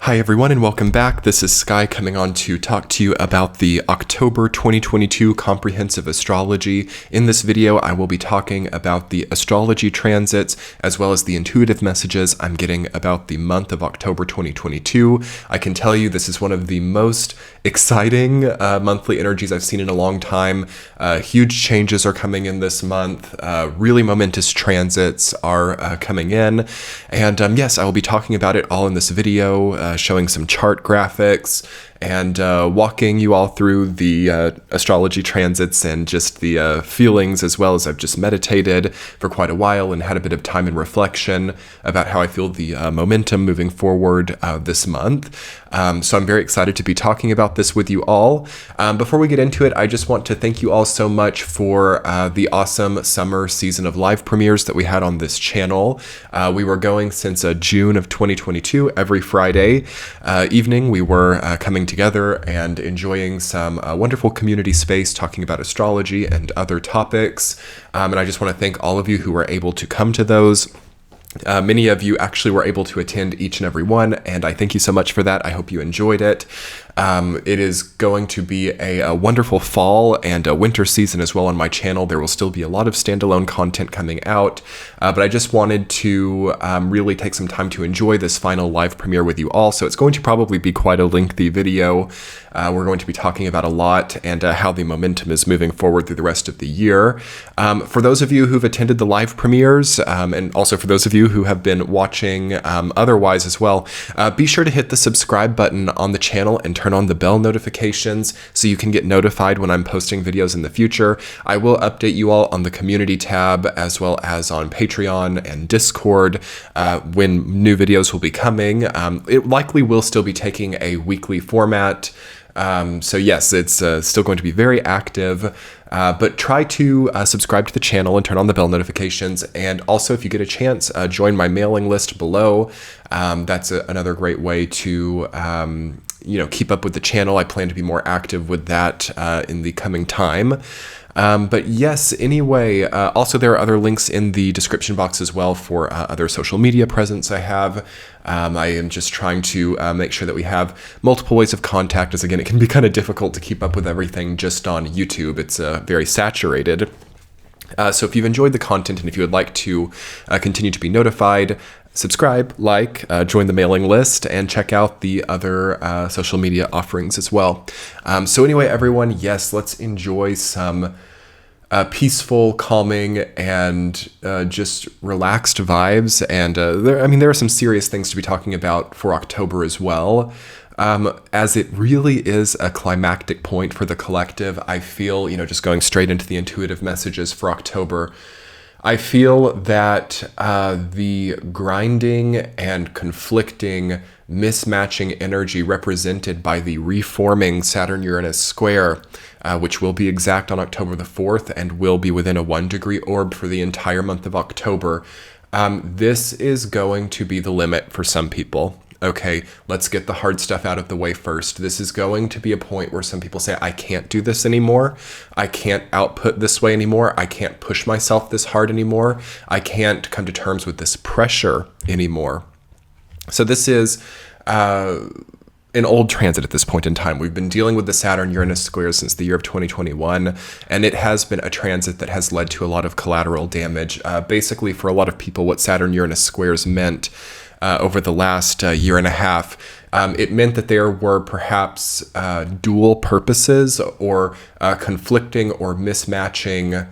Hi everyone and welcome back. This is Sky coming on to talk to you about the October 2022 Comprehensive Astrology. In this video, I will be talking about the astrology transits as well as the intuitive messages I'm getting about the month of October 2022. I can tell you this is one of the most exciting monthly energies I've seen in a long time. Huge changes are coming in this month. Really momentous transits are coming in. And yes, I will be talking about it all in this video. Showing some chart graphics and walking you all through the astrology transits and just the feelings, as well as I've just meditated for quite a while and had a bit of time and reflection about how I feel the momentum moving forward this month. So I'm very excited to be talking about this with you all. Before we get into it, I just want to thank you all so much for the awesome summer season of live premieres that we had on this channel. We were going since June of 2022. Every Friday evening, we were coming together and enjoying some wonderful community space talking about astrology and other topics. And I just want to thank all of you who were able to come to those. Many of you actually were able to attend each and every one, and I thank you so much for that. I hope you enjoyed it. It is going to be a wonderful fall and a winter season as well on my channel. There will still be a lot of standalone content coming out, but I just wanted to really take some time to enjoy this final live premiere with you all. So it's going to probably be quite a lengthy video. We're going to be talking about a lot and how the momentum is moving forward through the rest of the year. For those of you who've attended the live premieres, and also for those of you who have been watching otherwise as well, be sure to hit the subscribe button on the channel and turn on the bell notifications so you can get notified when I'm posting videos in the future. I will update you all on the community tab as well as on Patreon and Discord when new videos will be coming. It likely will still be taking a weekly format. So yes, it's still going to be very active, but try to subscribe to the channel and turn on the bell notifications. And also, if you get a chance, join my mailing list below. That's another great way to keep up with the channel. I plan to be more active with that in the coming time. But yes, anyway, also there are other links in the description box as well for other social media presence I have. I am just trying to make sure that we have multiple ways of contact, as again, it can be kind of difficult to keep up with everything just on YouTube. It's very saturated. So if you've enjoyed the content and if you would like to continue to be notified, subscribe, join the mailing list, and check out the other social media offerings as well. So anyway, everyone, yes, let's enjoy some peaceful, calming, and just relaxed vibes. And there are some serious things to be talking about for October as well. As it really is a climactic point for the collective, I feel, just going straight into the intuitive messages for October, I feel that the grinding and conflicting, mismatching energy represented by the reforming Saturn-Uranus square, which will be exact on October the 4th and will be within a 1-degree orb for the entire month of October, this is going to be the limit for some people. Okay, let's get the hard stuff out of the way first. This is going to be a point where some people say, I can't do this anymore. I can't output this way anymore. I can't push myself this hard anymore. I can't come to terms with this pressure anymore. So this is an old transit at this point in time. We've been dealing with the Saturn-Uranus square since the year of 2021, and it has been a transit that has led to a lot of collateral damage. Basically, for a lot of people, what Saturn-Uranus squares meant over the last year and a half, it meant that there were perhaps dual purposes or conflicting or mismatching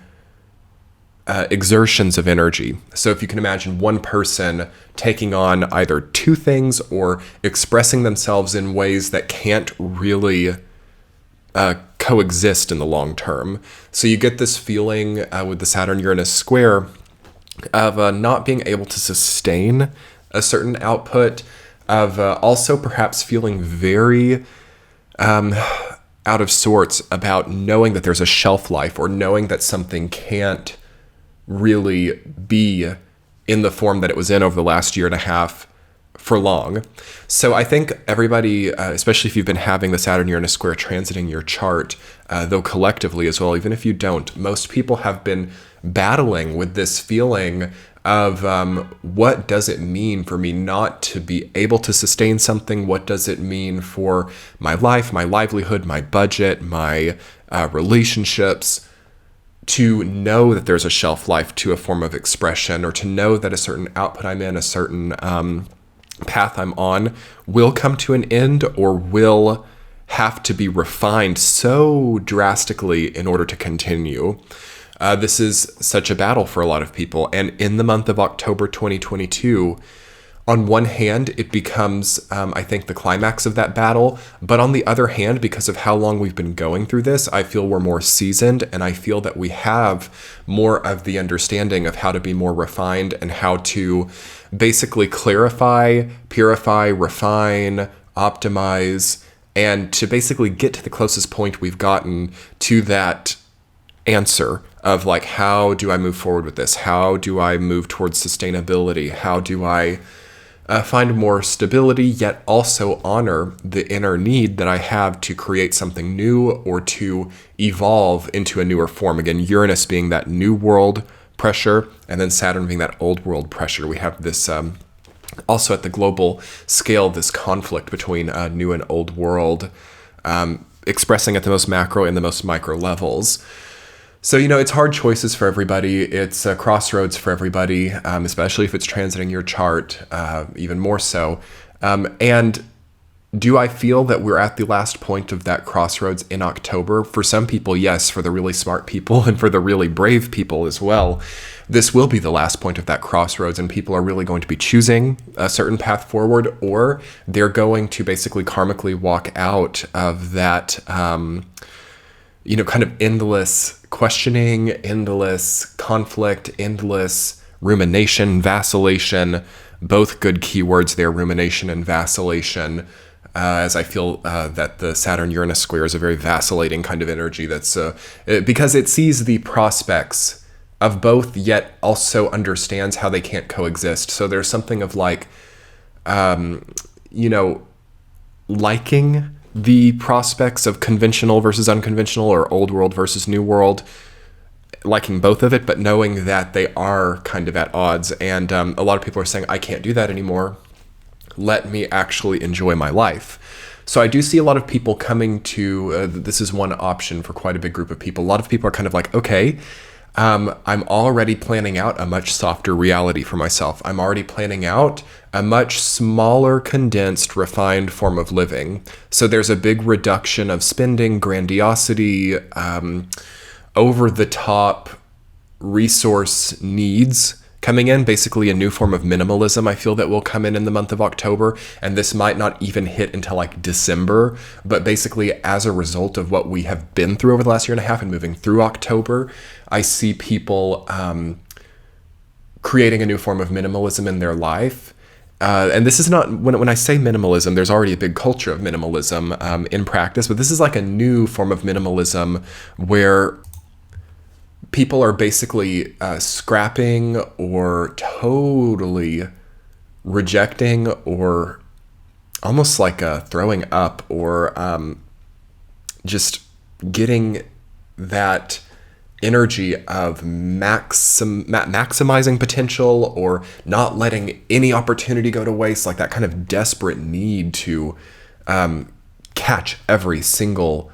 exertions of energy. So if you can imagine one person taking on either two things or expressing themselves in ways that can't really coexist in the long term. So you get this feeling with the Saturn-Uranus square of not being able to sustain a certain output, of also perhaps feeling very out of sorts about knowing that there's a shelf life or knowing that something can't really be in the form that it was in over the last year and a half for long. So I think everybody, especially if you've been having the Saturn-Uranus square transiting your chart, though collectively as well, even if you don't, most people have been battling with this feeling of what does it mean for me not to be able to sustain something? What does it mean for my life, my livelihood, my budget, my relationships, to know that there's a shelf life to a form of expression, or to know that a certain output I'm in, a certain path I'm on, will come to an end, or will have to be refined so drastically in order to continue. This is such a battle for a lot of people. And in the month of October 2022, on one hand, it becomes, I think, the climax of that battle. But on the other hand, because of how long we've been going through this, I feel we're more seasoned, and I feel that we have more of the understanding of how to be more refined and how to basically clarify, purify, refine, optimize, and to basically get to the closest point we've gotten to that answer of like, how do I move forward with this? How do I move towards sustainability? How do I find more stability, yet also honor the inner need that I have to create something new or to evolve into a newer form? Again, Uranus being that new world pressure, and then Saturn being that old world pressure. We have this also at the global scale, this conflict between new and old world, expressing at the most macro and the most micro levels. So, it's hard choices for everybody. It's a crossroads for everybody, especially if it's transiting your chart, even more so. And do I feel that we're at the last point of that crossroads in October? For some people, yes. For the really smart people and for the really brave people as well, this will be the last point of that crossroads, and people are really going to be choosing a certain path forward, or they're going to basically karmically walk out of that, kind of endless questioning, endless conflict, endless rumination, vacillation, both good keywords there, rumination and vacillation, as I feel that the Saturn-Uranus square is a very vacillating kind of energy that's because it sees the prospects of both, yet also understands how they can't coexist. So there's something of like, liking the prospects of conventional versus unconventional, or old world versus new world, liking both of it, but knowing that they are kind of at odds. And a lot of people are saying, I can't do that anymore. Let me actually enjoy my life. So I do see a lot of people coming to, this is one option for quite a big group of people. A lot of people are kind of like, okay, I'm already planning out a much softer reality for myself. I'm already planning out a much smaller, condensed, refined form of living. So there's a big reduction of spending, grandiosity, over-the-top resource needs coming in, basically a new form of minimalism I feel that will come in the month of October. And this might not even hit until like December, but basically as a result of what we have been through over the last year and a half and moving through October, I see people creating a new form of minimalism in their life. And this is not, when I say minimalism, there's already a big culture of minimalism in practice, but this is like a new form of minimalism where people are basically scrapping or totally rejecting, or almost like throwing up, or just getting that energy of maximizing potential, or not letting any opportunity go to waste, like that kind of desperate need to catch every single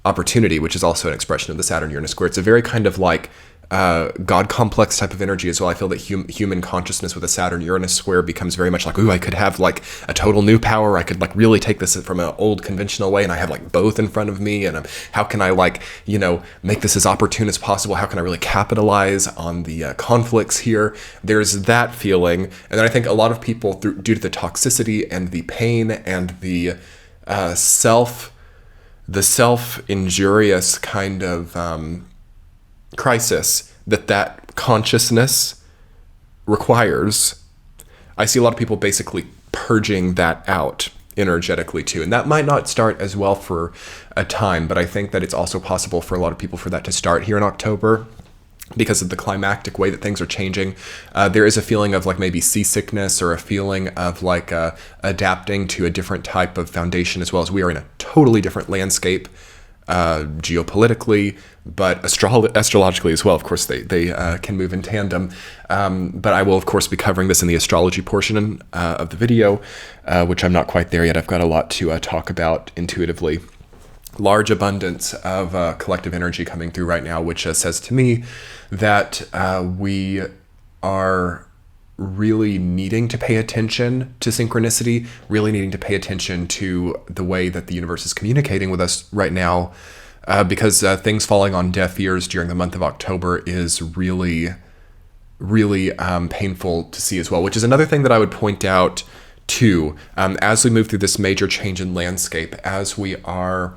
opportunity, which is also an expression of the Saturn-Uranus square. It's a very kind of like God complex type of energy as well. I feel that human consciousness with a Saturn-Uranus square becomes very much like, ooh, I could have like a total new power. I could like really take this from an old conventional way, and I have like both in front of me. And how can I like, make this as opportune as possible? How can I really capitalize on the conflicts here? There's that feeling. And then I think a lot of people, due to the toxicity and the pain and the self-injurious kind of crisis that consciousness requires, I see a lot of people basically purging that out energetically too. And that might not start as well for a time, but I think that it's also possible for a lot of people for that to start here in October. Because of the climactic way that things are changing, there is a feeling of like maybe seasickness, or a feeling of like adapting to a different type of foundation, as well as we are in a totally different landscape geopolitically, but astrologically as well. Of course, they can move in tandem. But I will, of course, be covering this in the astrology portion of the video, which I'm not quite there yet. I've got a lot to talk about intuitively. Large abundance of collective energy coming through right now, which says to me that we are really needing to pay attention to synchronicity, really needing to pay attention to the way that the universe is communicating with us right now, because things falling on deaf ears during the month of October is really, really painful to see as well, which is another thing that I would point out too, as we move through this major change in landscape, as we are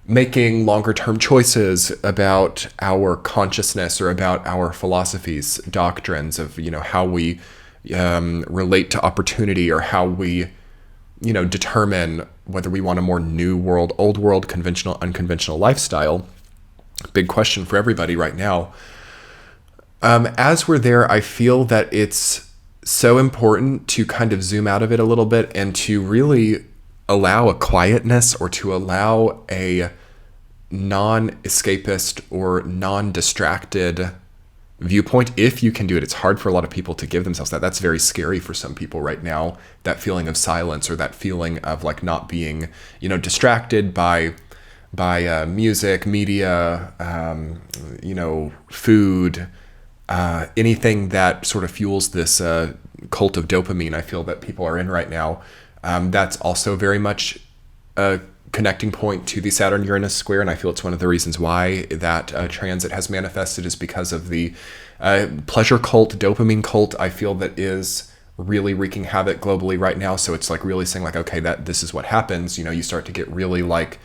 making longer term choices about our consciousness or about our philosophies, doctrines of, how we relate to opportunity, or how we, determine whether we want a more new world, old world, conventional, unconventional lifestyle. Big question for everybody right now. As we're there, I feel that it's so important to kind of zoom out of it a little bit and to really allow a quietness, or to allow a non-escapist or non-distracted viewpoint, if you can do it. It's hard for a lot of people to give themselves that. That's very scary for some people right now, that feeling of silence, or that feeling of like not being, distracted by music, media, food, anything that sort of fuels this cult of dopamine I feel that people are in right now. That's also very much a connecting point to the Saturn-Uranus square, and I feel it's one of the reasons why that transit has manifested, is because of the pleasure cult, dopamine cult, I feel that is really wreaking havoc globally right now. So it's like really saying like, okay, that this is what happens. You start to get really like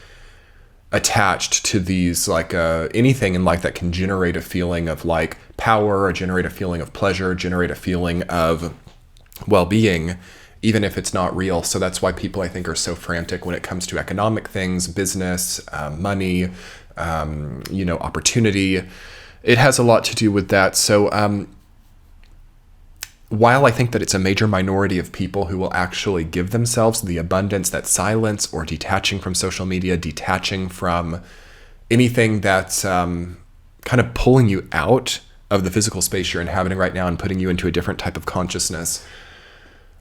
attached to these like anything in life that can generate a feeling of like power, or generate a feeling of pleasure, generate a feeling of well-being, even if it's not real. So that's why people, I think, are so frantic when it comes to economic things, business, money, opportunity. It has a lot to do with that. So while I think that it's a major minority of people who will actually give themselves the abundance, that silence, or detaching from social media, detaching from anything that's kind of pulling you out of the physical space you're inhabiting right now and putting you into a different type of consciousness,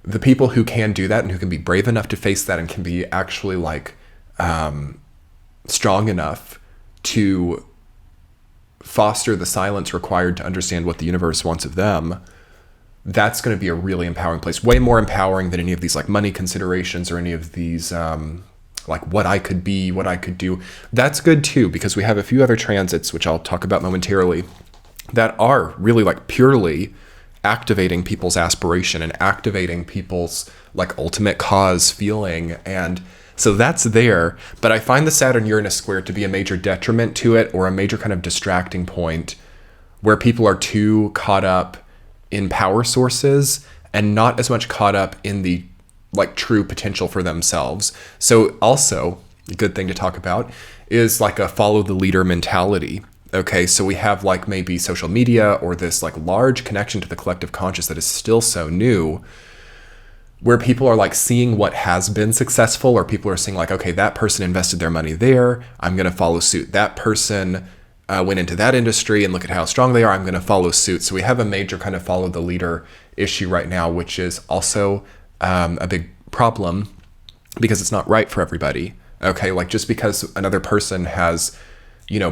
the people who can do that and who can be brave enough to face that and can be actually like strong enough to foster the silence required to understand what the universe wants of them, that's going to be a really empowering place. Way more empowering than any of these like money considerations, or any of these like what I could be, what I could do. That's good too, because we have a few other transits, which I'll talk about momentarily, that are really like purely activating people's aspiration and activating people's like ultimate cause feeling. And so that's there, but I find the Saturn-Uranus square to be a major detriment to it, or a major kind of distracting point where people are too caught up in power sources and not as much caught up in the like true potential for themselves. So also a good thing to talk about is like a follow the leader mentality. Okay, so we have like maybe social media, or this like large connection to the collective conscious that is still so new, where people are like seeing what has been successful, or people are seeing like, okay, that person invested their money there, I'm going to follow suit. That person went into that industry and look at how strong they are, I'm going to follow suit. So we have a major kind of follow the leader issue right now, which is also a big problem because it's not right for everybody. Okay, like just because another person has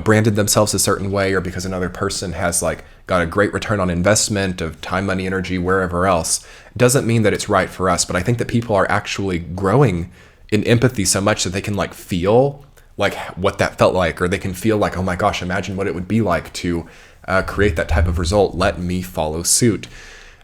branded themselves a certain way, or because another person has like got a great return on investment of time, money, energy, wherever else, doesn't mean that it's right for us. But I think that people are actually growing in empathy so much that they can like feel like what that felt like, or they can feel like, oh my gosh, imagine what it would be like to create that type of result. Let me follow suit.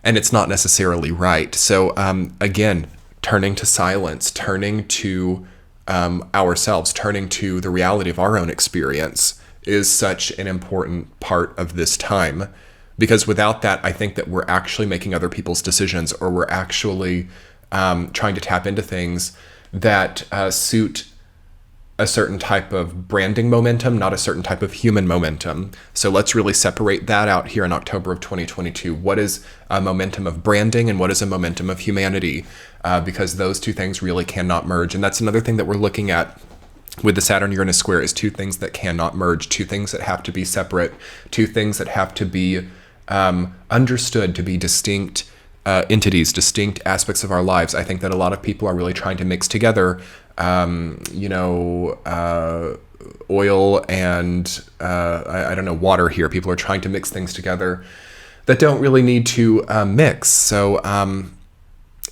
And it's not necessarily right. So again, turning to silence, turning to ourselves, turning to the reality of our own experience is such an important part of this time, because without that, I think that we're actually making other people's decisions, or we're actually trying to tap into things that suit a certain type of branding momentum, not a certain type of human momentum. So let's really separate that out here in October of 2022. What is a momentum of branding and what is a momentum of humanity? Because those two things really cannot merge. And that's another thing that we're looking at with the Saturn-Uranus square is two things that cannot merge, two things that have to be separate, two things that have to be understood to be distinct entities, distinct aspects of our lives. I think that a lot of people are really trying to mix together, oil and, I don't know, water here. People are trying to mix things together that don't really need to mix. So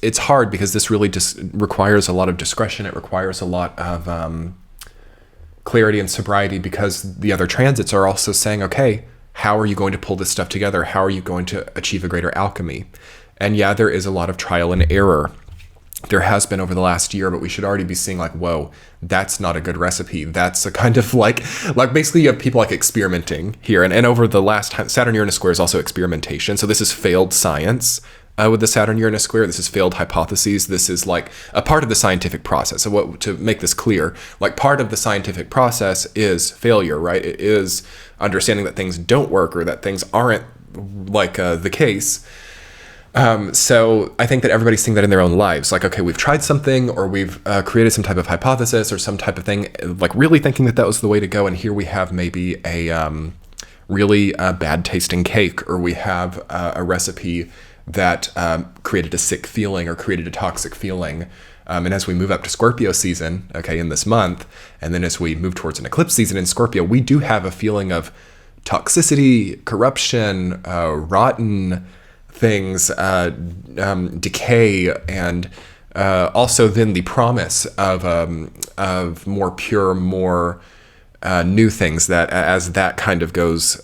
it's hard because this really just requires a lot of discretion. It requires a lot of clarity and sobriety, because the other transits are also saying, okay, how are you going to pull this stuff together? How are you going to achieve a greater alchemy? And yeah, there is a lot of trial and error. There has been over the last year, but we should already be seeing like, whoa, that's not a good recipe. That's a kind of like basically you have people like experimenting here. And over the last time, Saturn-Uranus square is also experimentation. So this is failed science with the Saturn-Uranus square. This is failed hypotheses. This is like a part of the scientific process. So to make this clear, like part of the scientific process is failure, right? It is understanding that things don't work or that things aren't like the case. So I think that everybody's seeing that in their own lives. Like, okay, we've tried something, or we've created some type of hypothesis or some type of thing, like really thinking that that was the way to go. And here we have maybe a really bad tasting cake, or we have a recipe that created a sick feeling or created a toxic feeling. And as we move up to Scorpio season, okay, in this month, and then as we move towards an eclipse season in Scorpio, we do have a feeling of toxicity, corruption, rotten things, decay, and also then the promise of more pure, more new things that as that kind of goes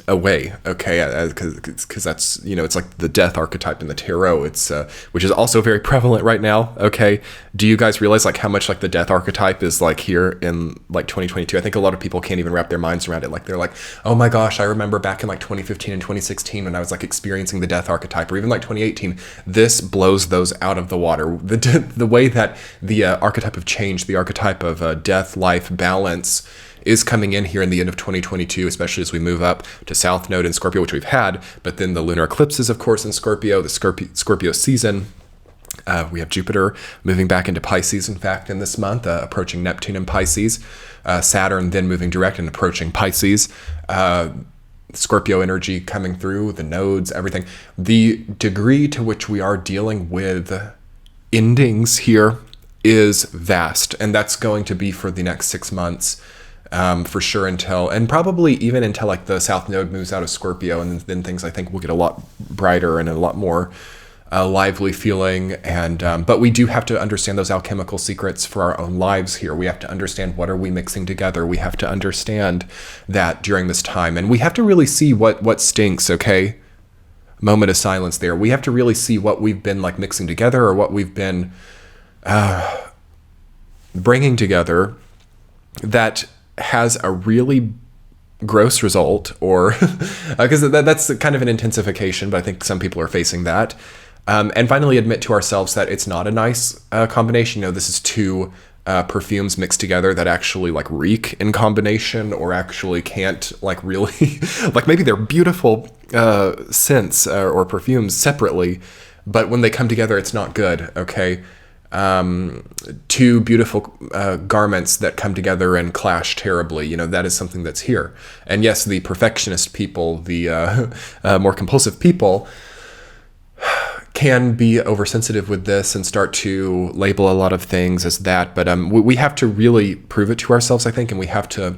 away, okay, because that's, you know, it's like the death archetype in the tarot. It's which is also very prevalent right now. Okay, do you guys realize like how much like the death archetype is like here in like 2022? I think a lot of people can't even wrap their minds around it. Like they're like, oh my gosh, I remember back in like 2015 and 2016 when I was like experiencing the death archetype, or even like 2018. This blows those out of the water. The way that the archetype of change, the archetype of death, life, balance is coming in here in the end of 2022, especially as we move up to South Node in Scorpio, which we've had, but then the lunar eclipses, of course, in Scorpio, the Scorpio season. We have Jupiter moving back into Pisces, in fact, in this month, approaching Neptune in Pisces. Saturn then moving direct and approaching Pisces. Scorpio energy coming through, the nodes, everything. The degree to which we are dealing with endings here is vast, and that's going to be for the next 6 months. For sure, and probably even until like the South Node moves out of Scorpio, and then things I think will get a lot brighter and a lot more lively feeling. And but we do have to understand those alchemical secrets for our own lives here. We have to understand, what are we mixing together. We have to understand that during this time, and we have to really see what stinks. Okay, moment of silence there. We have to really see what we've been like mixing together, or what we've been bringing together that has a really gross result, or because that's kind of an intensification, but I think some people are facing that. And finally admit to ourselves that it's not a nice combination. You know, this is two perfumes mixed together that actually like reek in combination, or actually can't like really like maybe they're beautiful scents or perfumes separately, but when they come together, it's not good. Okay. Two beautiful garments that come together and clash terribly. You know, that is something that's here. And yes, the perfectionist people, the more compulsive people, can be oversensitive with this and start to label a lot of things as that. But we have to really prove it to ourselves, I think, and we have to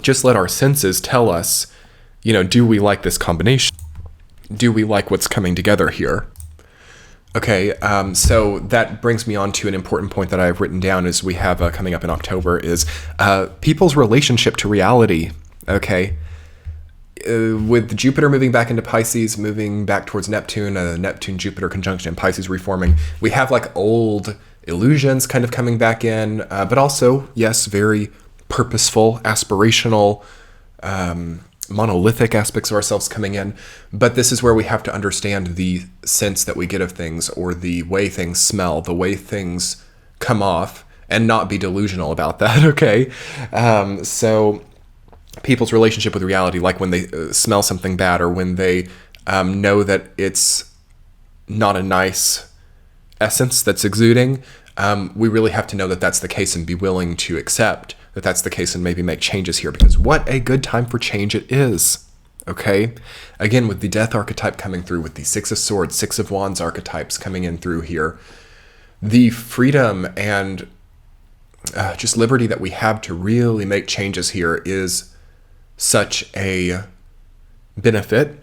just let our senses tell us, you know, do we like this combination? Do we like what's coming together here? Okay, so that brings me on to an important point that I've written down is we have coming up in October is people's relationship to reality, okay? With Jupiter moving back into Pisces, moving back towards Neptune, Neptune-Jupiter conjunction and Pisces reforming, we have like old illusions kind of coming back in, but also, yes, very purposeful, aspirational, monolithic aspects of ourselves coming in. But this is where we have to understand the sense that we get of things, or the way things smell, the way things come off, and not be delusional about that, okay? So people's relationship with reality, like when they smell something bad, or when they know that it's not a nice essence that's exuding, we really have to know that that's the case and be willing to accept that that's the case and maybe make changes here, because what a good time for change it is. Okay, again, with the death archetype coming through, with the Six of Swords, Six of Wands archetypes coming in through here, the freedom and just liberty that we have to really make changes here is such a benefit.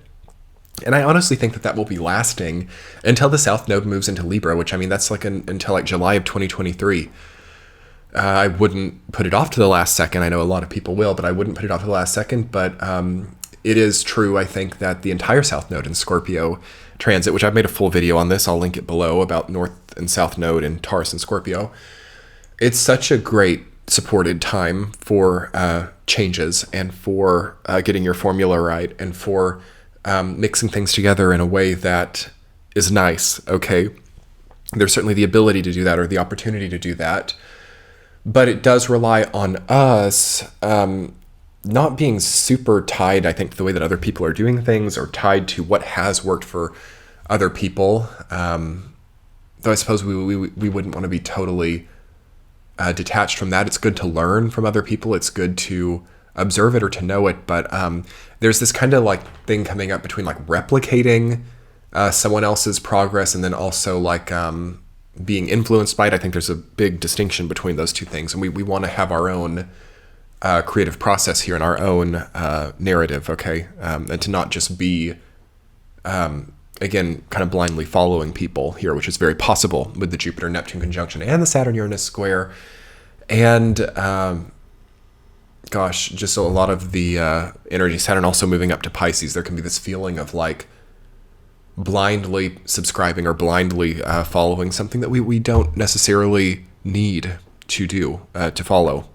And I honestly think that that will be lasting until the South Node moves into Libra, which, I mean, that's like until like July of 2023. I wouldn't put it off to the last second. I know a lot of people will, but I wouldn't put it off to the last second. But it is true, I think, that the entire South Node in Scorpio transit, which I've made a full video on this, I'll link it below, about North and South Node in Taurus and Scorpio. It's such a great supported time for changes and for getting your formula right and for mixing things together in a way that is nice, okay? There's certainly the ability to do that, or the opportunity to do that, but it does rely on us not being super tied, I think, to the way that other people are doing things, or tied to what has worked for other people. Though I suppose we wouldn't want to be totally detached from that. It's good to learn from other people. It's good to observe it or to know it. But there's this kind of like thing coming up between like replicating someone else's progress and then also like being influenced by it. I think there's a big distinction between those two things. And we want to have our own creative process here and our own narrative, okay? And to not just be, again, kind of blindly following people here, which is very possible with the Jupiter-Neptune conjunction and the Saturn-Uranus square. And gosh, just a lot of the energy. Saturn also moving up to Pisces. There can be this feeling of like blindly subscribing or blindly following something that we don't necessarily need to do, to follow.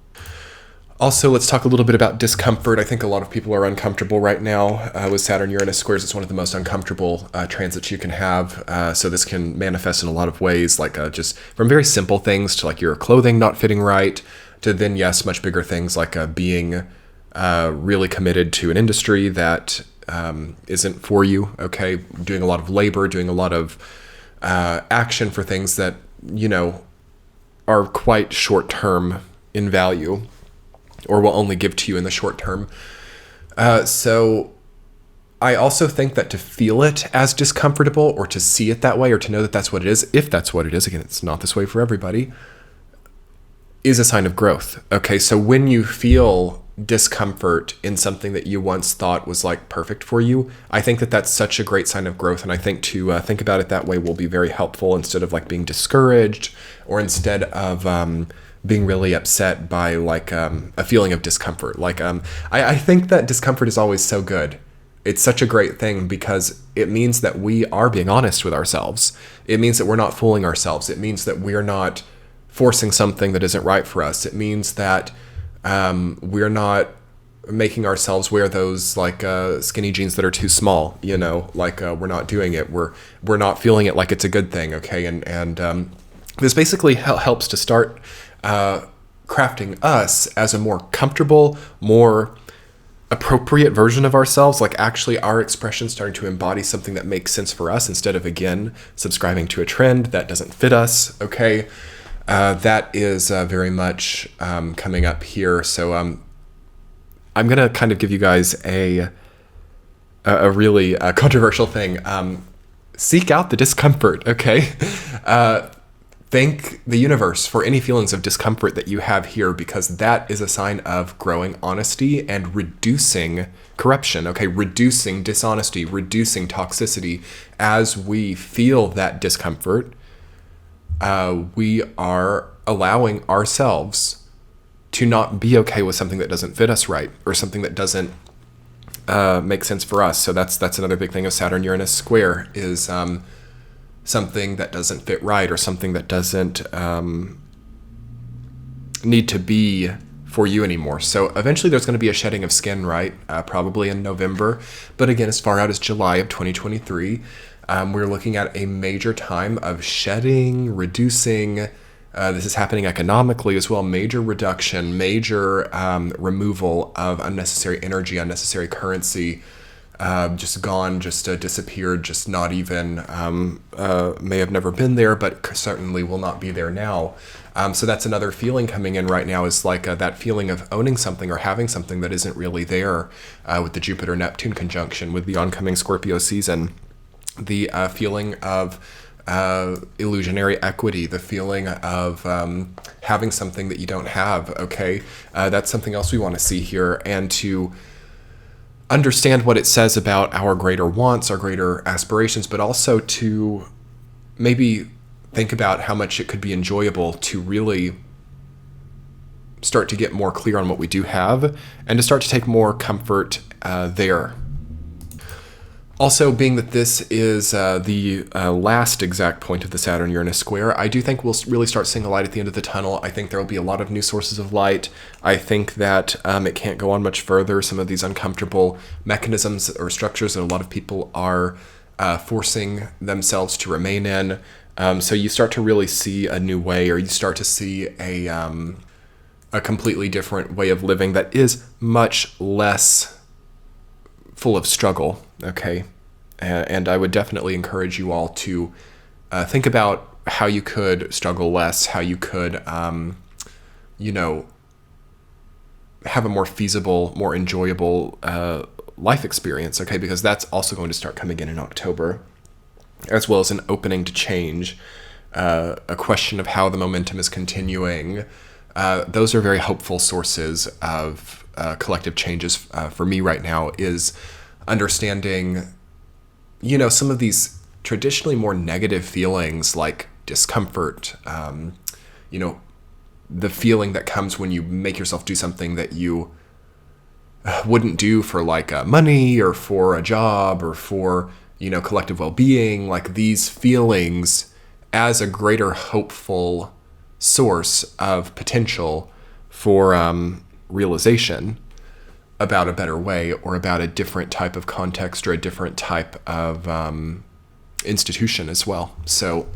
Also, let's talk a little bit about discomfort. I think a lot of people are uncomfortable right now with Saturn-Uranus squares. It's one of the most uncomfortable transits you can have. So this can manifest in a lot of ways, like just from very simple things to like your clothing not fitting right, to then, yes, much bigger things like being really committed to an industry that isn't for you, okay? Doing a lot of labor, doing a lot of action for things that, you know, are quite short-term in value, or will only give to you in the short term. So I also think that to feel it as discomfortable, or to see it that way, or to know that that's what it is, if that's what it is, again, it's not this way for everybody, is a sign of growth. Okay, so when you feel discomfort in something that you once thought was like perfect for you, I think that that's such a great sign of growth. And I think to think about it that way will be very helpful, instead of like being discouraged, or instead of being really upset by like a feeling of discomfort. Like I think that discomfort is always so good. It's such a great thing, because it means that we are being honest with ourselves. It means that we're not fooling ourselves. It means that we're not forcing something that isn't right for us. It means that we're not making ourselves wear those like skinny jeans that are too small, you know, like we're not doing it. We're not feeling it like it's a good thing, okay? And this basically helps to start crafting us as a more comfortable, more appropriate version of ourselves, like actually our expression starting to embody something that makes sense for us, instead of, again, subscribing to a trend that doesn't fit us, okay? That is very much coming up here. So I'm going to kind of give you guys a really controversial thing. Seek out the discomfort, okay? Thank the universe for any feelings of discomfort that you have here, because that is a sign of growing honesty and reducing corruption, okay? Reducing dishonesty, reducing toxicity. As we feel that discomfort, we are allowing ourselves to not be okay with something that doesn't fit us right, or something that doesn't make sense for us. So that's another big thing of Saturn-Uranus square, is something that doesn't fit right, or something that doesn't need to be for you anymore. So eventually there's going to be a shedding of skin, right? Probably in November. But again, as far out as July of 2023, we're looking at a major time of shedding, reducing. This is happening economically as well. Major reduction, major removal of unnecessary energy, unnecessary currency, just gone, just disappeared, just not even, may have never been there, but certainly will not be there now. So that's another feeling coming in right now, is like that feeling of owning something or having something that isn't really there, with the Jupiter-Neptune conjunction, with the oncoming Scorpio season. The feeling of illusionary equity, the feeling of having something that you don't have, okay? That's something else we want to see here, and to understand what it says about our greater wants, our greater aspirations, but also to maybe think about how much it could be enjoyable to really start to get more clear on what we do have, and to start to take more comfort there. Also, being that this is the last exact point of the Saturn-Uranus square, I do think we'll really start seeing a light at the end of the tunnel. I think there will be a lot of new sources of light. I think that it can't go on much further. Some of these uncomfortable mechanisms or structures that a lot of people are forcing themselves to remain in. So you start to really see a new way, or you start to see a completely different way of living that is much less full of struggle, okay? And I would definitely encourage you all to think about how you could struggle less, how you could, you know, have a more feasible, more enjoyable life experience, okay? Because that's also going to start coming in October, as well as an opening to change, a question of how the momentum is continuing. Those are very hopeful sources of collective changes for me right now, is understanding, you know, some of these traditionally more negative feelings like discomfort, you know, the feeling that comes when you make yourself do something that you wouldn't do for like money or for a job or for, you know, collective well-being, like these feelings as a greater hopeful source of potential for realization about a better way, or about a different type of context, or a different type of institution as well. So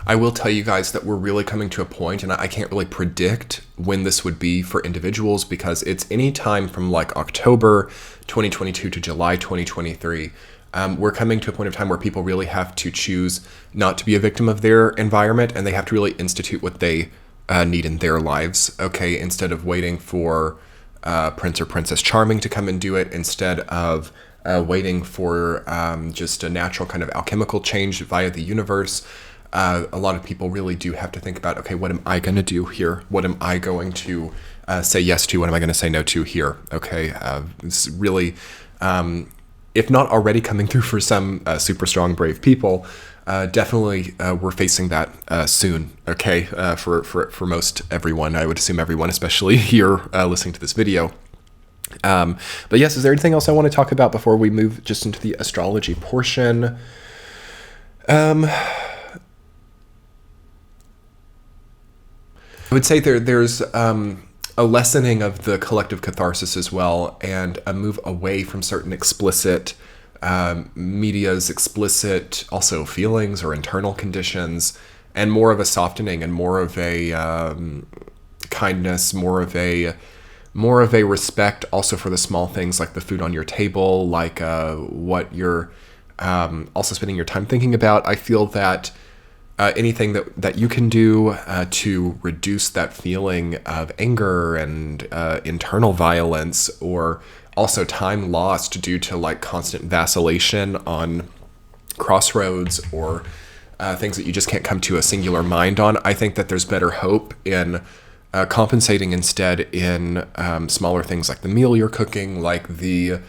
I will tell you guys that we're really coming to a point, and I can't really predict when this would be for individuals, because it's any time from like October 2022 to July 2023. We're coming to a point of time where people really have to choose not to be a victim of their environment, and they have to really institute what they need in their lives, okay? Instead of waiting for Prince or Princess Charming to come and do it, instead of waiting for just a natural kind of alchemical change via the universe. A lot of people really do have to think about, okay, what am I going to do here? What am I going to say yes to? What am I going to say no to here? Okay, it's really, if not already coming through for some super strong, brave people, definitely we're facing that soon, okay, for most everyone. I would assume everyone, especially here listening to this video. But yes, is there anything else I want to talk about before we move just into the astrology portion? I would say there's a lessening of the collective catharsis as well, and a move away from certain explicit media's explicit also feelings or internal conditions, and more of a softening and more of a kindness, more of a respect also for the small things like the food on your table, like what you're also spending your time thinking about. I feel that anything that you can do to reduce that feeling of anger and internal violence, or also time lost due to like constant vacillation on crossroads, or things that you just can't come to a singular mind on. I think that there's better hope in compensating instead in smaller things like the meal you're cooking, like the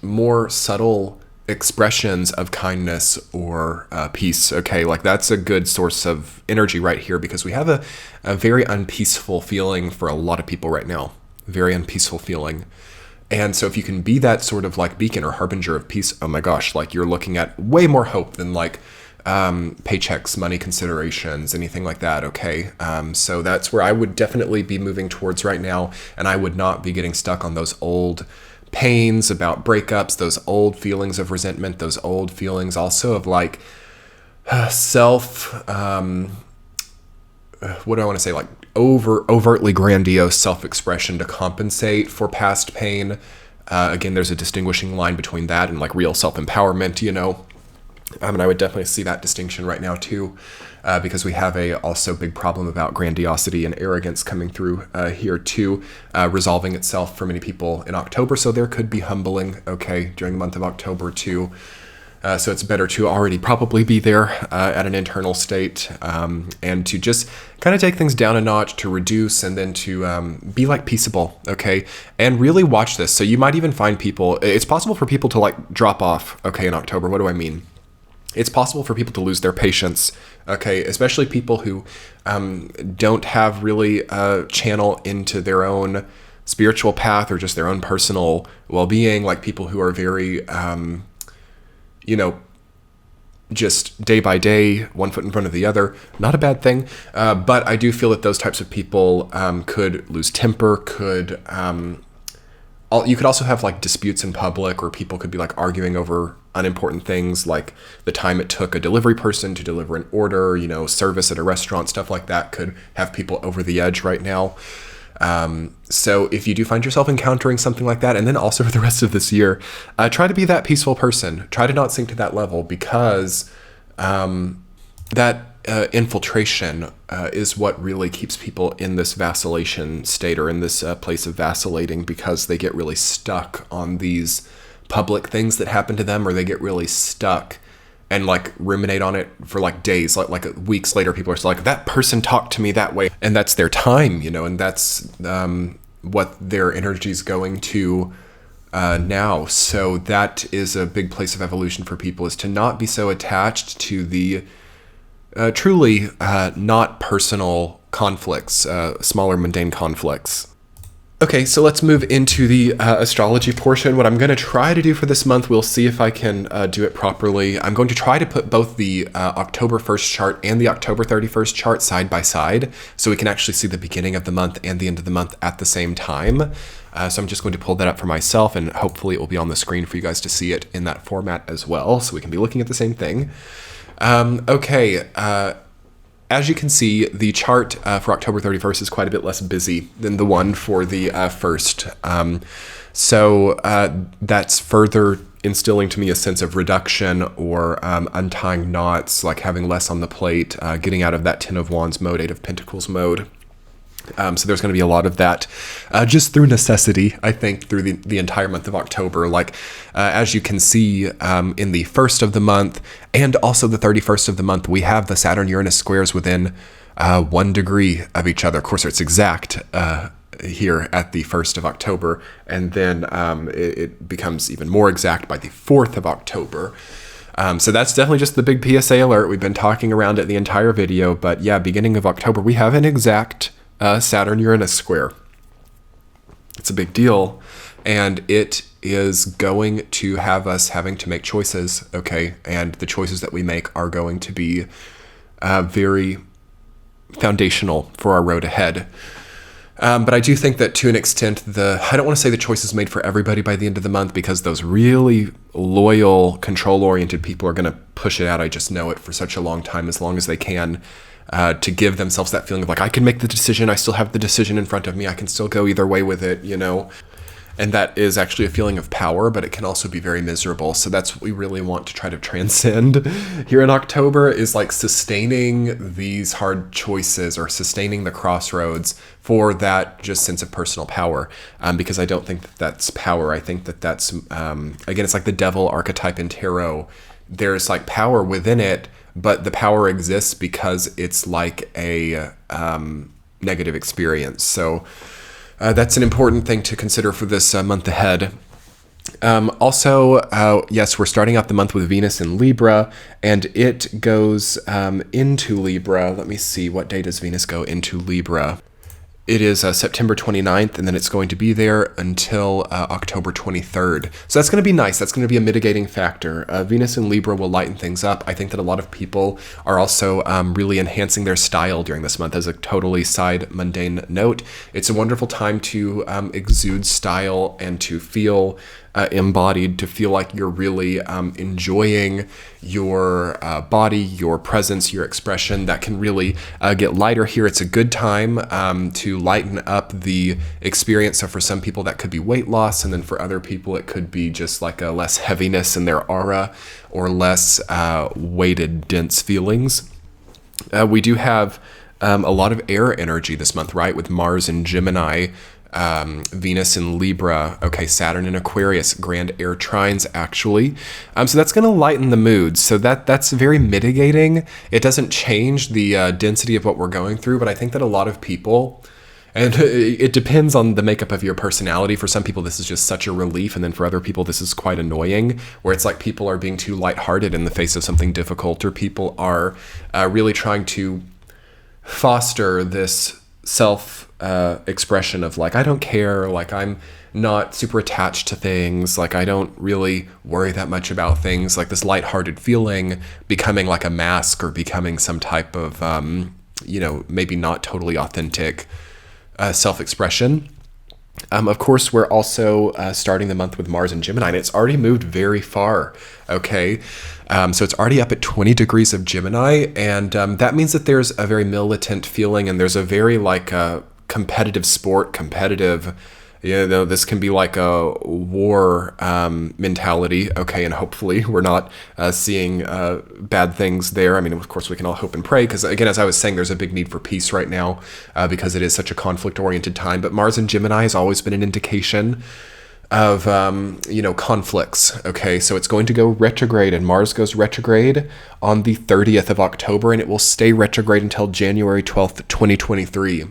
more subtle expressions of kindness or peace, okay? Like that's a good source of energy right here, because we have a very unpeaceful feeling for a lot of people right now, very unpeaceful feeling. And so if you can be that sort of like beacon or harbinger of peace, oh my gosh, like you're looking at way more hope than like paychecks, money considerations, anything like that, okay? So that's where I would definitely be moving towards right now, and I would not be getting stuck on those old pains about breakups, those old feelings of resentment, those old feelings also of like what do I want to say, like overtly grandiose self-expression to compensate for past pain. Again, there's a distinguishing line between that and like real self-empowerment, you know. And I would definitely see that distinction right now too, because we have a also big problem about grandiosity and arrogance coming through here too, resolving itself for many people in October. So there could be humbling, okay, during the month of October too. So it's better to already probably be there at an internal state, and to just kind of take things down a notch, to reduce, and then to be like peaceable, okay? And really watch this. So you might even find people, it's possible for people to like drop off, okay, in October. What do I mean? It's possible for people to lose their patience, okay? Especially people who don't have really a channel into their own spiritual path or just their own personal well-being, like people who are very, you know, just day by day, one foot in front of the other. Not a bad thing, but I do feel that those types of people could lose temper, could... you could also have like disputes in public, or people could be like arguing over unimportant things, like the time it took a delivery person to deliver an order, you know, service at a restaurant, stuff like that could have people over the edge right now. So if you do find yourself encountering something like that, and then also for the rest of this year, try to be that peaceful person. Try to not sink to that level, because that infiltration is what really keeps people in this vacillation state, or in this place of vacillating, because they get really stuck on these public things that happen to them, or they get really stuck and like ruminate on it for like days, like weeks later. People are still like, that person talked to me that way, and that's their time, you know, and that's what their energy is going to now. So that is a big place of evolution for people, is to not be so attached to the truly not personal conflicts, smaller mundane conflicts. Okay, so let's move into the astrology portion. What I'm going to try to do for this month, we'll see if I can do it properly. I'm going to try to put both the October 1st chart and the October 31st chart side by side, so we can actually see the beginning of the month and the end of the month at the same time. So I'm just going to pull that up for myself, and hopefully it will be on the screen for you guys to see it in that format as well, so we can be looking at the same thing. As you can see, the chart for October 31st is quite a bit less busy than the one for the 1st. So that's further instilling to me a sense of reduction, or untying knots, like having less on the plate, getting out of that Ten of Wands mode, Eight of Pentacles mode. So there's going to be a lot of that just through necessity, I think, through the entire month of October. Like, as you can see in the 1st of the month and also the 31st of the month, we have the Saturn-Uranus squares within 1 degree of each other. Of course, it's exact here at the 1st of October, and then it becomes even more exact by the 4th of October. So that's definitely just the big PSA alert. We've been talking around it the entire video, but yeah, beginning of October, we have an exact Saturn-Uranus square. It's a big deal, and it is going to have us having to make choices, okay? And the choices that we make are going to be very foundational for our road ahead. But I do think that to an extent, I don't want to say the choice is made for everybody by the end of the month, because those really loyal, control-oriented people are going to push it out. I just know it, for such a long time, as long as they can, to give themselves that feeling of like, I can make the decision, I still have the decision in front of me, I can still go either way with it, you know? And that is actually a feeling of power, but it can also be very miserable. So that's what we really want to try to transcend here in October, is like sustaining these hard choices, or sustaining the crossroads for that just sense of personal power. Because I don't think that that's power. I think that that's, again, it's like the devil archetype in tarot. There's like power within it, but the power exists because it's like a negative experience. So that's an important thing to consider for this month ahead. Also, yes, we're starting out the month with Venus in Libra, and it goes into Libra. Let me see, what day does Venus go into Libra? It is September 29th, and then it's going to be there until October 23rd. So that's going to be nice. That's going to be a mitigating factor. Venus in Libra will lighten things up. I think that a lot of people are also really enhancing their style during this month. As a totally side mundane note, it's a wonderful time to exude style and to feel embodied, to feel like you're really enjoying your body, your presence, your expression. That can really get lighter here. It's a good time to lighten up the experience. So for some people that could be weight loss, and then for other people it could be just like a less heaviness in their aura or less weighted, dense feelings. We do have a lot of air energy this month, right? With Mars in Gemini, Venus in Libra, okay, Saturn in Aquarius, grand air trines actually. So that's going to lighten the mood. So that's very mitigating. It doesn't change the density of what we're going through, but I think that a lot of people, and it depends on the makeup of your personality. For some people, this is just such a relief. And then for other people, this is quite annoying, where it's like people are being too lighthearted in the face of something difficult, or people are really trying to foster this self expression of like, I don't care, like I'm not super attached to things, like I don't really worry that much about things, like this lighthearted feeling becoming like a mask, or becoming some type of, maybe not totally authentic self-expression. Of course, we're also starting the month with Mars in Gemini, and it's already moved very far, okay? So it's already up at 20 degrees of Gemini, and that means that there's a very militant feeling, and there's a very like competitive sport, this can be like a war mentality, okay? And hopefully we're not seeing bad things there. I mean, of course, we can all hope and pray, because again, as I was saying, there's a big need for peace right now because it is such a conflict-oriented time. But Mars in Gemini has always been an indication of, conflicts, okay? So it's going to go retrograde, and Mars goes retrograde on the 30th of October, and it will stay retrograde until January 12th, 2023.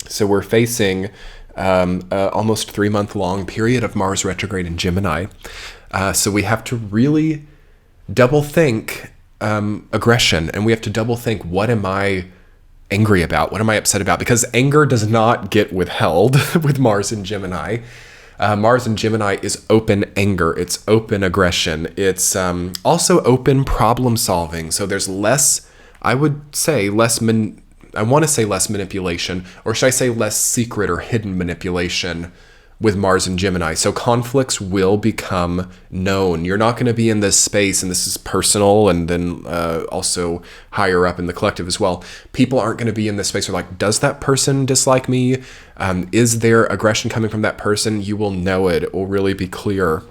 So we're facing almost 3-month-long period of Mars retrograde in Gemini. So we have to really double think aggression, and we have to double think, what am I angry about? What am I upset about? Because anger does not get withheld with Mars in Gemini. Mars in Gemini is open anger. It's open aggression. It's also open problem solving. So there's less, I want to say less manipulation, or should I say less secret or hidden manipulation with Mars and Gemini. So conflicts will become known. You're not going to be in this space, and this is personal, and then also higher up in the collective as well. People aren't going to be in this space where like, does that person dislike me? Is there aggression coming from that person? You will know it. It will really be clear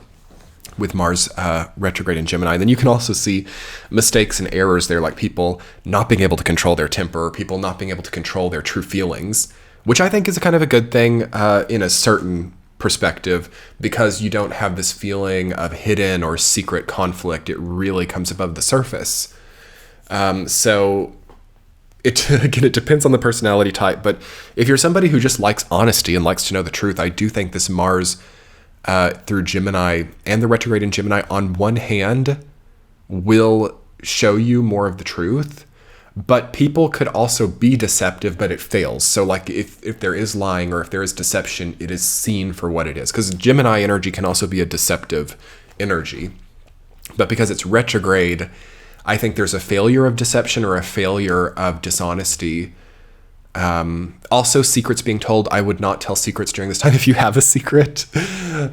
with Mars retrograde in Gemini. Then you can also see mistakes and errors there, like people not being able to control their temper, people not being able to control their true feelings, which I think is kind of a good thing in a certain perspective, because you don't have this feeling of hidden or secret conflict. It really comes above the surface. So it depends on the personality type, but if you're somebody who just likes honesty and likes to know the truth, I do think this Mars through Gemini and the retrograde in Gemini, on one hand, will show you more of the truth, but people could also be deceptive, but it fails. So like if there is lying or if there is deception, it is seen for what it is, because Gemini energy can also be a deceptive energy. But because it's retrograde, I think there's a failure of deception or a failure of dishonesty. Also, secrets being told. I would not tell secrets during this time. If you have a secret,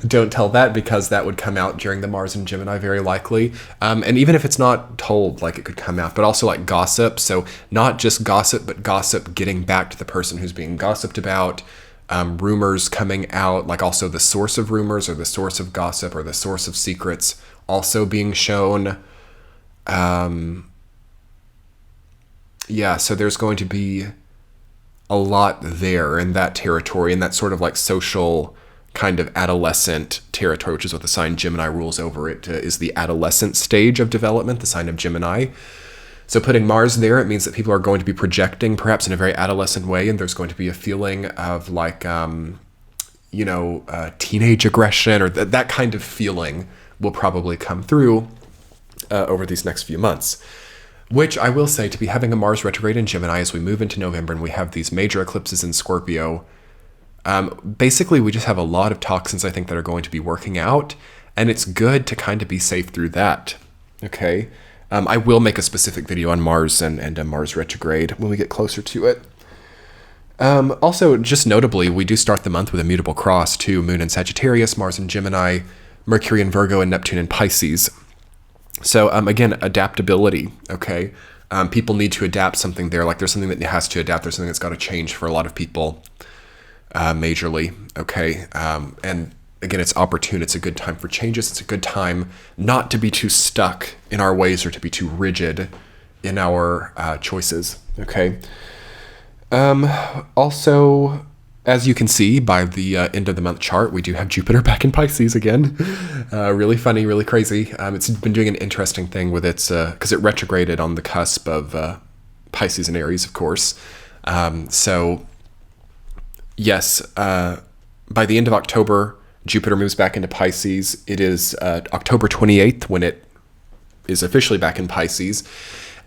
don't tell that, because that would come out during the Mars and Gemini very likely. And even if it's not told, like it could come out, but also like gossip. So not just gossip, but gossip getting back to the person who's being gossiped about. Rumors coming out, like also the source of rumors or the source of gossip or the source of secrets also being shown. So there's going to be a lot there in that territory, in that sort of like social kind of adolescent territory, which is what the sign Gemini rules over. It is the adolescent stage of development, the sign of Gemini. So putting Mars there, it means that people are going to be projecting perhaps in a very adolescent way, and there's going to be a feeling of like, teenage aggression, or that kind of feeling will probably come through over these next few months. Which I will say, to be having a Mars retrograde in Gemini as we move into November and we have these major eclipses in Scorpio, basically we just have a lot of toxins, I think, that are going to be working out, and it's good to kind of be safe through that, okay? I will make a specific video on Mars and a Mars retrograde when we get closer to it. Also, just notably, we do start the month with a mutable cross too, Moon in Sagittarius, Mars in Gemini, Mercury in Virgo and Neptune in Pisces. So again, adaptability, okay? People need to adapt something there. Like there's something that has to adapt. There's something that's got to change for a lot of people majorly, okay? And again, it's opportune. It's a good time for changes. It's a good time not to be too stuck in our ways or to be too rigid in our choices, okay? Also, as you can see by the end of the month chart, we do have Jupiter back in Pisces again. Really funny, really crazy. It's been doing an interesting thing with its, because it retrograded on the cusp of Pisces and Aries, of course. So, yes, by the end of October, Jupiter moves back into Pisces. It is October 28th when it is officially back in Pisces.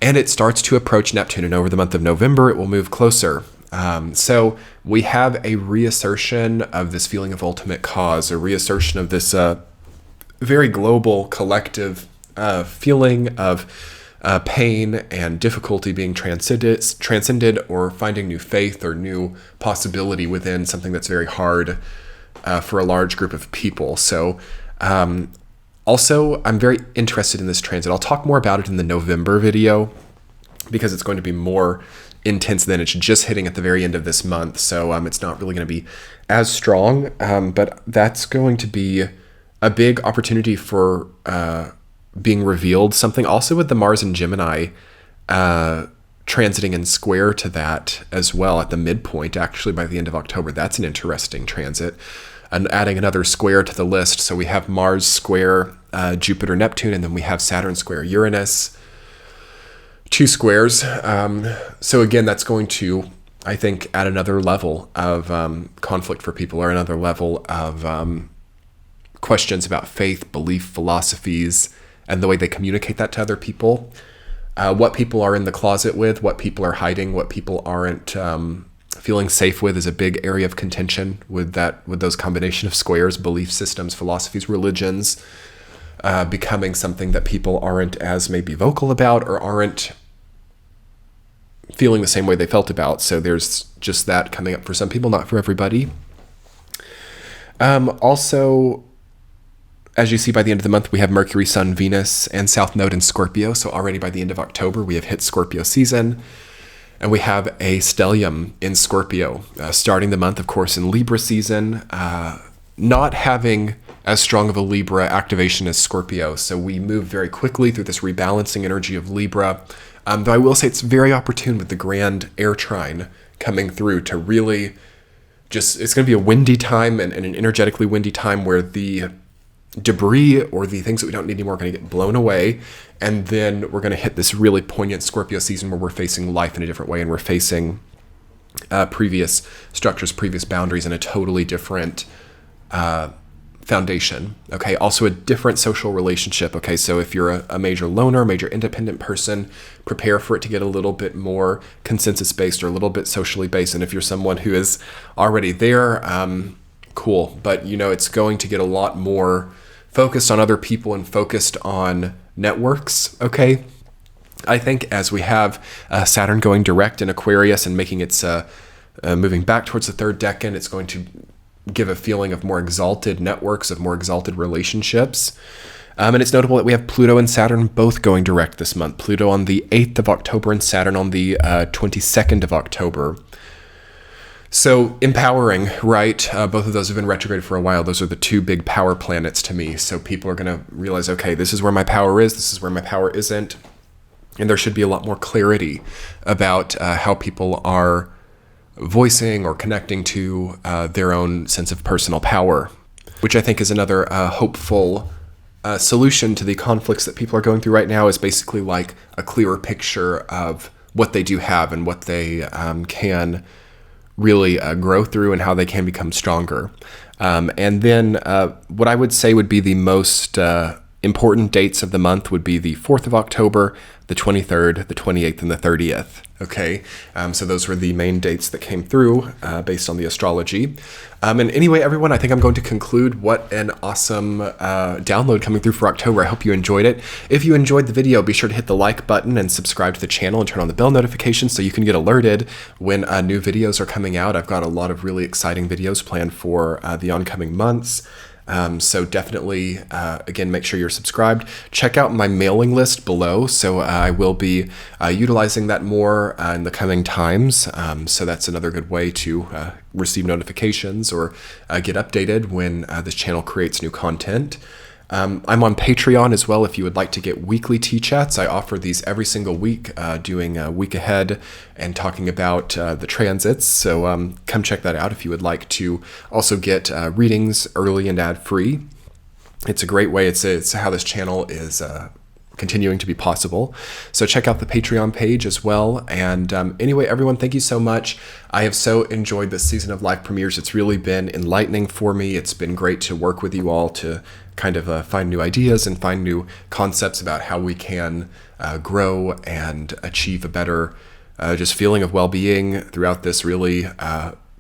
And it starts to approach Neptune. And over the month of November, it will move closer. So we have a reassertion of this feeling of ultimate cause, a reassertion of this very global collective feeling of pain and difficulty being transcended or finding new faith or new possibility within something that's very hard for a large group of people. So also, I'm very interested in this transit. I'll talk more about it in the November video because it's going to be more intense than it's just hitting at the very end of this month. So it's not really going to be as strong, but that's going to be a big opportunity for being revealed. Something also with the Mars and Gemini transiting in square to that as well at the midpoint, actually by the end of October. That's an interesting transit. And adding another square to the list. So we have Mars square Jupiter, Neptune, and then we have Saturn square Uranus. 2 squares. So again, that's going to, I think, add another level of conflict for people, or another level of questions about faith, belief, philosophies, and the way they communicate that to other people. What people are in the closet with, what people are hiding, what people aren't feeling safe with is a big area of contention with those combination of squares, belief systems, philosophies, religions, becoming something that people aren't as maybe vocal about or aren't feeling the same way they felt about. So there's just that coming up for some people, not for everybody. Also, as you see by the end of the month, we have Mercury, Sun, Venus, and South Node in Scorpio. So already by the end of October, we have hit Scorpio season. And we have a stellium in Scorpio, starting the month, of course, in Libra season, not having as strong of a Libra activation as Scorpio. So we move very quickly through this rebalancing energy of Libra. Though I will say it's very opportune with the grand air trine coming through to really just, it's going to be a windy time and an energetically windy time where the debris or the things that we don't need anymore are going to get blown away. And then we're going to hit this really poignant Scorpio season where we're facing life in a different way, and we're facing previous structures, previous boundaries in a totally different foundation. Okay. Also a different social relationship. Okay. So if you're a major loner, major independent person, prepare for it to get a little bit more consensus based or a little bit socially based. And if you're someone who is already there, cool. But it's going to get a lot more focused on other people and focused on networks, okay? I think as we have Saturn going direct in Aquarius and making its moving back towards the 3rd decan, it's going to give a feeling of more exalted networks, of more exalted relationships. And it's notable that we have Pluto and Saturn both going direct this month. Pluto on the 8th of October and Saturn on the 22nd of October. So empowering, right? Both of those have been retrograde for a while. Those are the 2 big power planets to me. So people are going to realize, okay, this is where my power is. This is where my power isn't. And there should be a lot more clarity about how people are voicing or connecting to their own sense of personal power, which I think is another hopeful solution to the conflicts that people are going through right now, is basically like a clearer picture of what they do have and what they can really grow through and how they can become stronger. And then what I would say would be the most important dates of the month would be the 4th of October, the 23rd, the 28th, and the 30th. Okay, so those were the main dates that came through based on the astrology. And anyway, everyone, I think I'm going to conclude. What an awesome download coming through for October. I hope you enjoyed it. If you enjoyed the video, be sure to hit the like button and subscribe to the channel and turn on the bell notifications so you can get alerted when new videos are coming out. I've got a lot of really exciting videos planned for the oncoming months. So definitely, again, make sure you're subscribed. Check out my mailing list below. So I will be utilizing that more in the coming times. So that's another good way to receive notifications or get updated when this channel creates new content. I'm on Patreon as well if you would like to get weekly tea chats. I offer these every single week, doing a week ahead and talking about the transits. So come check that out if you would like to also get readings early and ad-free. It's a great way. It's how this channel is continuing to be possible. So check out the Patreon page as well. And anyway, everyone, thank you so much. I have so enjoyed this season of live premieres. It's really been enlightening for me. It's been great to work with you all to kind of find new ideas and find new concepts about how we can grow and achieve a better just feeling of well-being throughout this really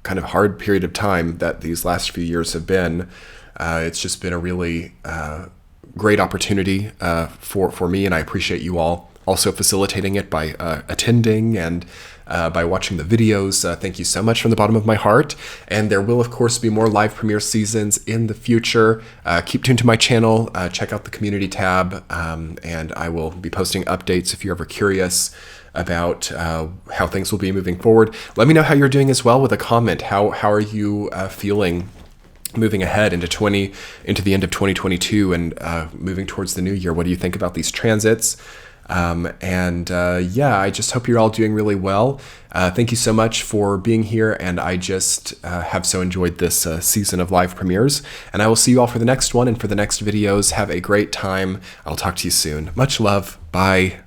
kind of hard period of time that these last few years have been. It's just been a really great opportunity for me, and I appreciate you all also facilitating it by attending and by watching the videos. Thank you so much from the bottom of my heart. And there will, of course, be more live premiere seasons in the future. Keep tuned to my channel. Check out the community tab, and I will be posting updates if you're ever curious about how things will be moving forward. Let me know how you're doing as well with a comment. How are you feeling moving ahead into the end of 2022 and moving towards the new year? What do you think about these transits? Yeah, I just hope you're all doing really well. Thank you so much for being here, and I just have so enjoyed this season of live premieres. And I will see you all for the next one and for the next videos. Have a great time. I'll talk to you soon. Much love. Bye.